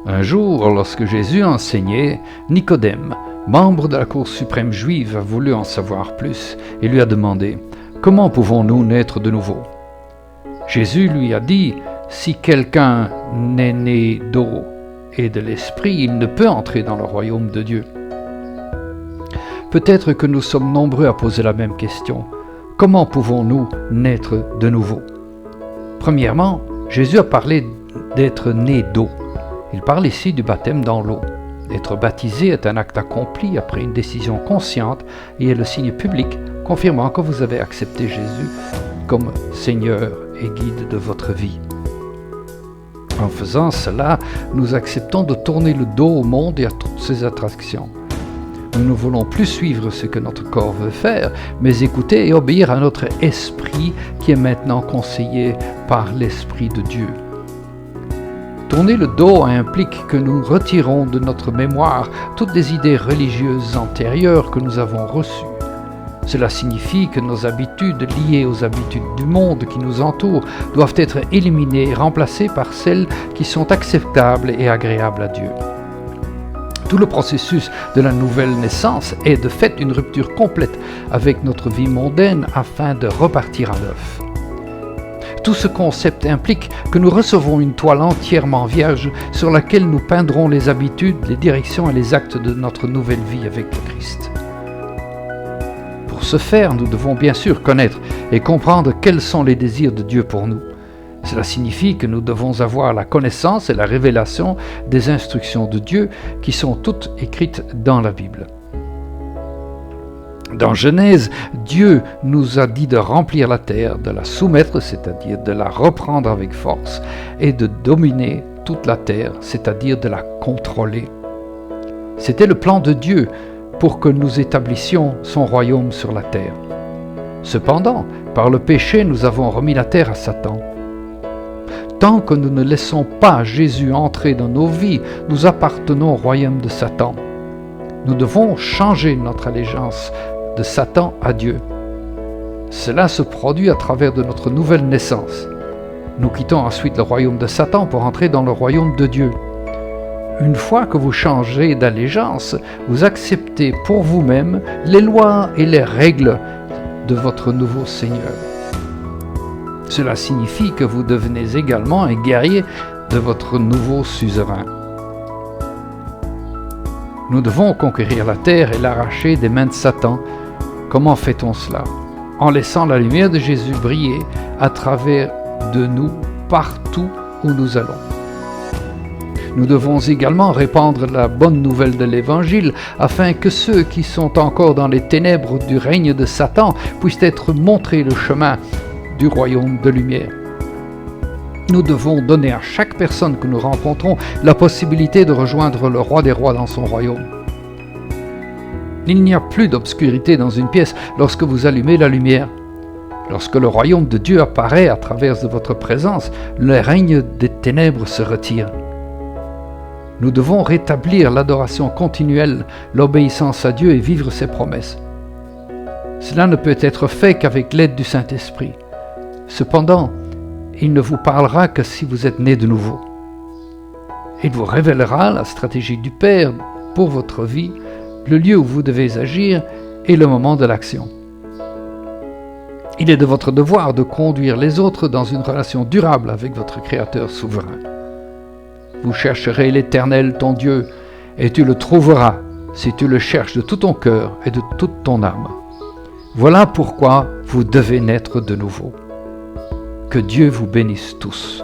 Un jour, lorsque Jésus enseignait, Nicodème, membre de la Cour suprême juive, a voulu en savoir plus et lui a demandé « Comment pouvons-nous naître de nouveau ?» Jésus lui a dit « Si quelqu'un n'est né d'eau et de l'esprit, il ne peut entrer dans le royaume de Dieu. » Peut-être que nous sommes nombreux à poser la même question. Comment pouvons-nous naître de nouveau? Premièrement, Jésus a parlé d'être né d'eau. Il parle ici du baptême dans l'eau. Être baptisé est un acte accompli après une décision consciente et est le signe public confirmant que vous avez accepté Jésus comme Seigneur et guide de votre vie. En faisant cela, nous acceptons de tourner le dos au monde et à toutes ses attractions. Nous ne voulons plus suivre ce que notre corps veut faire, mais écouter et obéir à notre esprit qui est maintenant conseillé par l'Esprit de Dieu. Tourner le dos implique que nous retirons de notre mémoire toutes les idées religieuses antérieures que nous avons reçues. Cela signifie que nos habitudes liées aux habitudes du monde qui nous entoure doivent être éliminées et remplacées par celles qui sont acceptables et agréables à Dieu. Tout le processus de la nouvelle naissance est de fait une rupture complète avec notre vie mondaine afin de repartir à neuf. Tout ce concept implique que nous recevons une toile entièrement vierge sur laquelle nous peindrons les habitudes, les directions et les actes de notre nouvelle vie avec le Christ. Pour ce faire, nous devons bien sûr connaître et comprendre quels sont les désirs de Dieu pour nous. Cela signifie que nous devons avoir la connaissance et la révélation des instructions de Dieu qui sont toutes écrites dans la Bible. Dans Genèse, Dieu nous a dit de remplir la terre, de la soumettre, c'est-à-dire de la reprendre avec force, et de dominer toute la terre, c'est-à-dire de la contrôler. C'était le plan de Dieu pour que nous établissions son royaume sur la terre. Cependant, par le péché, nous avons remis la terre à Satan. Tant que nous ne laissons pas Jésus entrer dans nos vies, nous appartenons au royaume de Satan. Nous devons changer notre allégeance de Satan à Dieu. Cela se produit à travers de notre nouvelle naissance. Nous quittons ensuite le royaume de Satan pour entrer dans le royaume de Dieu. Une fois que vous changez d'allégeance, vous acceptez pour vous-même les lois et les règles de votre nouveau Seigneur. Cela signifie que vous devenez également un guerrier de votre nouveau suzerain. Nous devons conquérir la terre et l'arracher des mains de Satan. Comment fait-on cela? En laissant la lumière de Jésus briller à travers de nous partout où nous allons. Nous devons également répandre la bonne nouvelle de l'Évangile afin que ceux qui sont encore dans les ténèbres du règne de Satan puissent être montrés le chemin du royaume de lumière. Nous devons donner à chaque personne que nous rencontrons la possibilité de rejoindre le roi des rois dans son royaume. Il n'y a plus d'obscurité dans une pièce lorsque vous allumez la lumière. Lorsque le royaume de Dieu apparaît à travers de votre présence, le règne des ténèbres se retire. Nous devons rétablir l'adoration continuelle, l'obéissance à Dieu et vivre ses promesses. Cela ne peut être fait qu'avec l'aide du Saint-Esprit. Cependant, il ne vous parlera que si vous êtes né de nouveau. Il vous révélera la stratégie du Père pour votre vie, le lieu où vous devez agir et le moment de l'action. Il est de votre devoir de conduire les autres dans une relation durable avec votre Créateur souverain. Vous chercherez l'Éternel ton Dieu, et tu le trouveras si tu le cherches de tout ton cœur et de toute ton âme. Voilà pourquoi vous devez naître de nouveau. Que Dieu vous bénisse tous.